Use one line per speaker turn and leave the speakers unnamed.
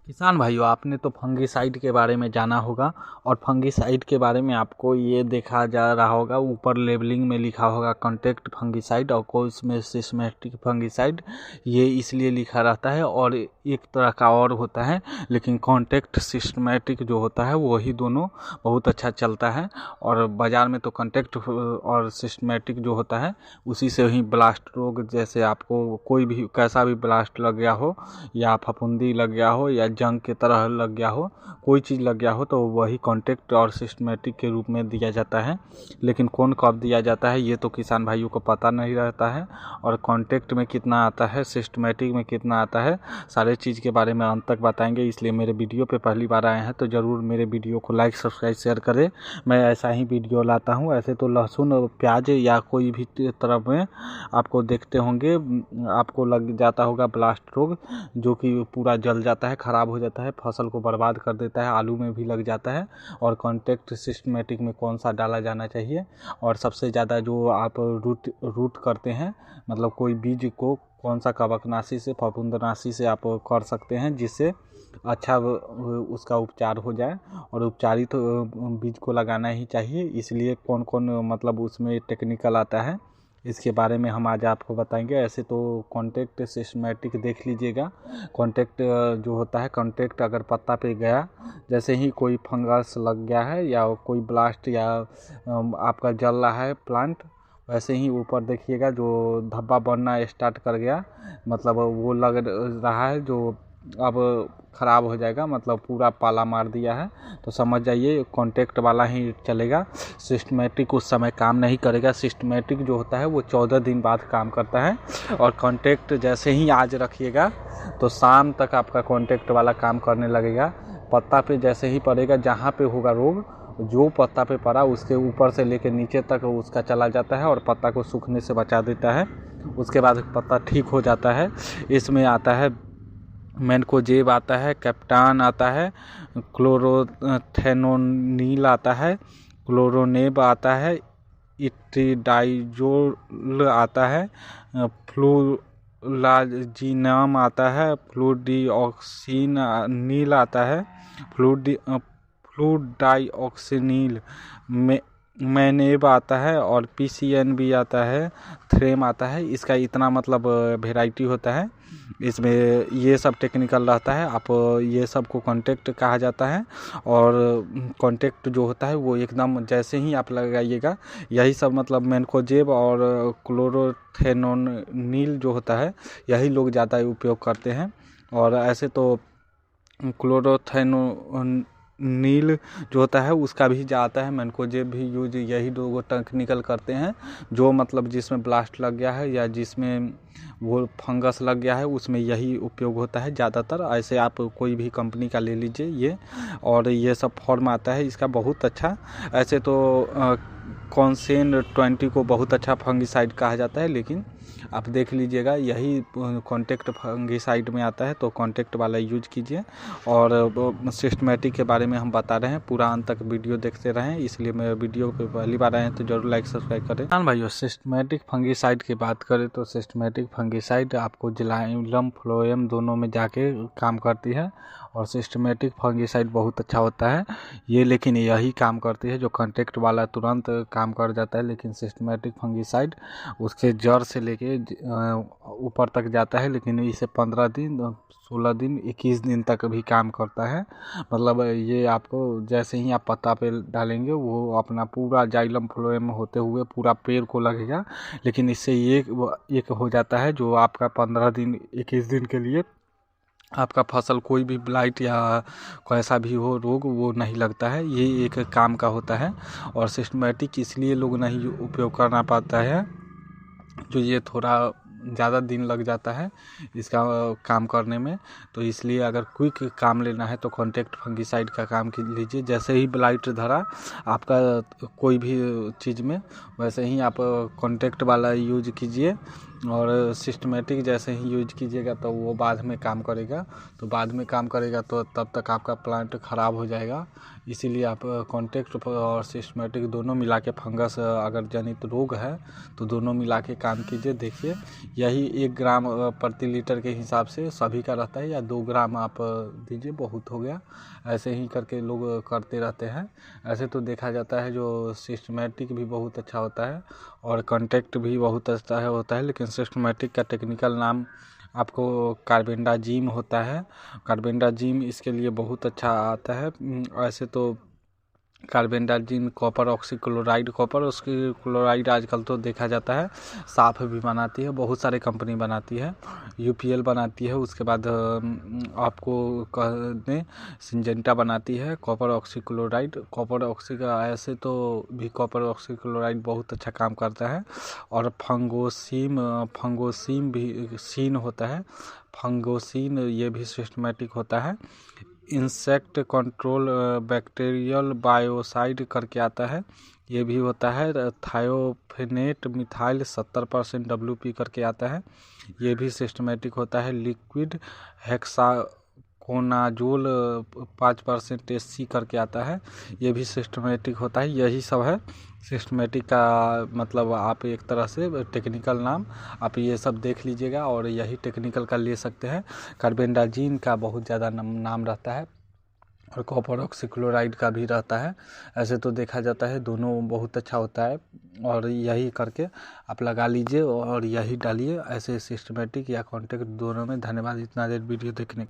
किसान भाइयों, आपने तो फंगिसाइड के बारे में जाना होगा और फंगिसाइड के बारे में आपको ये देखा जा रहा होगा, ऊपर लेबलिंग में लिखा होगा कॉन्टैक्ट फंगिसाइड और कोई उसमें सिस्टेमेटिक फंगिसाइड। ये इसलिए लिखा रहता है और एक तरह का और होता है, लेकिन कॉन्टैक्ट सिस्टेमेटिक जो होता है वही दोनों बहुत अच्छा चलता है। और बाज़ार में तो कॉन्टैक्ट और सिस्टेमेटिक जो होता है उसी से ही ब्लास्ट रोग, जैसे आपको कोई भी कैसा भी ब्लास्ट लग गया हो या फफूंदी लग गया हो या जंग की तरह लग गया हो, कोई चीज़ लग गया हो, तो वही कॉन्टैक्ट और सिस्टेमेटिक के रूप में दिया जाता है। लेकिन कौन कब दिया जाता है ये तो किसान भाइयों को पता नहीं रहता है। और कॉन्टैक्ट में कितना आता है, सिस्टेमेटिक में कितना आता है, सारे चीज़ के बारे में अंत तक बताएंगे। इसलिए मेरे वीडियो पे पहली बार आए हैं तो ज़रूर मेरे वीडियो को लाइक सब्सक्राइब शेयर करें। मैं ऐसा ही वीडियो लाता हूँ। ऐसे तो लहसुन और प्याज या कोई भी तरफ में आपको देखते होंगे, आपको लग जाता होगा ब्लास्ट रोग, जो कि पूरा जल जाता है, ख़राब हो जाता है, फसल को बर्बाद कर देता है, आलू में भी लग जाता है। और कॉन्टैक्ट सिस्टेमेटिक में कौन सा डाला जाना चाहिए, और सबसे ज़्यादा जो आप रूट करते हैं, मतलब कोई बीज को कौन सा कवकनाशी से, फफूंदनाशी से आप कर सकते हैं जिससे अच्छा उसका उपचार हो जाए। और उपचारित बीज को लगाना ही चाहिए। इसलिए कौन कौन मतलब उसमें टेक्निकल आता है, इसके बारे में हम आज आपको बताएंगे। ऐसे तो कॉन्टैक्ट सिस्टेमेटिक देख लीजिएगा। कॉन्टैक्ट जो होता है, कॉन्टैक्ट अगर पत्ता पे गया, जैसे ही कोई फंगस लग गया है या कोई ब्लास्ट या आपका जल रहा है प्लांट, वैसे ही ऊपर देखिएगा जो धब्बा बनना स्टार्ट कर गया, मतलब वो लग रहा है जो अब ख़राब हो जाएगा, मतलब पूरा पाला मार दिया है, तो समझ जाइए कॉन्टैक्ट वाला ही चलेगा। सिस्टेमेटिक उस समय काम नहीं करेगा। सिस्टेमेटिक जो होता है वो 14 दिन बाद काम करता है। और कॉन्टैक्ट जैसे ही आज रखिएगा तो शाम तक आपका कॉन्टैक्ट वाला काम करने लगेगा। पत्ता पे जैसे ही पड़ेगा, जहाँ पे होगा रोग, जो पत्ता पे पड़ा उसके ऊपर से लेकर नीचे तक उसका चला जाता है और पत्ता को सूखने से बचा देता है। उसके बाद पत्ता ठीक हो जाता है। इसमें आता है मैनकोजेब आता है, कैप्टान आता है, क्लोरोथेनोनील आता है, क्लोरोनेब आता है, इट्रिडाइजोल आता है, फ्लूलाजीनाम आता है, फ्लूडिऑक्सिनील आता है, फ्लूडाइऑक्सिनील मैनेब आता है और PCN भी आता है, थ्रेम आता है। इसका इतना मतलब वेराइटी होता है, इसमें ये सब टेक्निकल रहता है। आप ये सब को कॉन्टैक्ट कहा जाता है। और कॉन्टैक्ट जो होता है वो एकदम जैसे ही आप लगाइएगा, यही सब मतलब मैनकोजेब और क्लोरोथेनोनील जो होता है यही लोग ज़्यादा उपयोग करते हैं। और ऐसे तो क्लोरोथेनोनील जो होता है उसका भी जाता है, मैनकोजेब भी यूज यही दो टेक्निकल करते हैं। जो मतलब जिसमें ब्लास्ट लग गया है या जिसमें वो फंगस लग गया है उसमें यही उपयोग होता है ज़्यादातर। ऐसे आप कोई भी कंपनी का ले लीजिए ये, और ये सब फॉर्म आता है इसका बहुत अच्छा। ऐसे तो कॉन्सेन 20 को बहुत अच्छा फंगिसाइड कहा जाता है, लेकिन आप देख लीजिएगा यही कॉन्टैक्ट फंगिसाइड में आता है, तो कॉन्टैक्ट वाला यूज कीजिए। और सिस्टेमेटिक के बारे में हम बता रहे हैं, पूरा अंत तक वीडियो देखते रहें। इसलिए मेरे वीडियो पे पहली बार आए हैं तो जरूर लाइक सब्सक्राइब करें। हाँ भाइयों, सिस्टेमेटिक फंगिसाइड की बात करें तो सिस्टेमेटिक फंगिसाइड आपको जिलाइलम फ्लोएम दोनों में जाके काम करती है। और सिस्टेमेटिक फंगिसाइड बहुत अच्छा होता है ये, लेकिन यही काम करती है जो कॉन्टैक्ट वाला तुरंत काम कर जाता है, लेकिन सिस्टेमेटिक फंगिसाइड उसके जड़ से लेके ऊपर तक जाता है, लेकिन इसे 15 दिन 16 दिन 21 दिन तक भी काम करता है। मतलब ये आपको जैसे ही आप पत्ता पे डालेंगे वो अपना पूरा जाइलम फ्लोएम होते हुए पूरा पेड़ को लगेगा, लेकिन इससे एक हो जाता है जो आपका 15 दिन 21 दिन के लिए आपका फसल कोई भी ब्लाइट या कैसा भी हो रोग वो नहीं लगता है। ये एक काम का होता है। और सिस्टेमेटिक इसलिए लोग नहीं उपयोग करना पाता है जो ये थोड़ा ज़्यादा दिन लग जाता है इसका काम करने में। तो इसलिए अगर क्विक काम लेना है तो कॉन्टैक्ट फंगिसाइड का काम लीजिए। जैसे ही ब्लाइट धरा आपका कोई भी चीज़ में, वैसे ही आप कॉन्टैक्ट वाला यूज कीजिए। और सिस्टमेटिक जैसे ही यूज कीजिएगा तो वो बाद में काम करेगा, तो बाद में काम करेगा तो तब तक आपका प्लांट ख़राब हो जाएगा। इसीलिए आप कॉन्टैक्ट और सिस्टमेटिक दोनों मिला के, फंगस अगर जनित रोग है तो दोनों मिला के काम कीजिए। देखिए यही 1 ग्राम प्रति लीटर के हिसाब से सभी का रहता है, या 2 ग्राम आप दीजिए, बहुत हो गया। ऐसे ही करके लोग करते रहते हैं। ऐसे तो देखा जाता है जो सिस्टमेटिक भी बहुत अच्छा होता है और कॉन्टैक्ट भी बहुत अच्छा होता है, लेकिन सिस्टमेटिक का टेक्निकल नाम आपको कार्बेंडाजिम होता है। कार्बेंडाजिम इसके लिए बहुत अच्छा आता है। ऐसे तो carbendazim copper oxychloride, copper oxychloride आजकल तो देखा जाता है साफ भी बनाती है, बहुत सारे कंपनी बनाती है, यूपीएल बनाती है, उसके बाद आपको कह दें सिंजेंटा बनाती है कॉपर ऑक्सीक्लोराइड। कॉपर ऑक्सी का ऐसे तो भी कॉपर ऑक्सीक्लोराइड बहुत अच्छा काम करता है। और फंगोसिम भी सीन होता है, फंगोसिन ये भी सिस्टमेटिक होता है। इंसेक्ट कंट्रोल बैक्टीरियल बायोसाइड करके आता है, ये भी होता है। थायोफेनेट मिथाइल 70% WP करके आता है, ये भी सिस्टमेटिक होता है। लिक्विड हेक्साकोनाजोल 5% SC करके आता है, ये भी सिस्टमेटिक होता है। यही सब है सिस्टमेटिक का मतलब, आप एक तरह से टेक्निकल नाम आप ये सब देख लीजिएगा और यही टेक्निकल का ले सकते हैं। कार्बेंडाजिम का बहुत ज़्यादा नाम रहता है और कॉपर ऑक्सीक्लोराइड का भी रहता है। ऐसे तो देखा जाता है दोनों बहुत अच्छा होता है, और यही करके आप लगा लीजिए और यही डालिए, ऐसे सिस्टमेटिक या कॉन्टैक्ट दोनों में। धन्यवाद इतना देर वीडियो देखने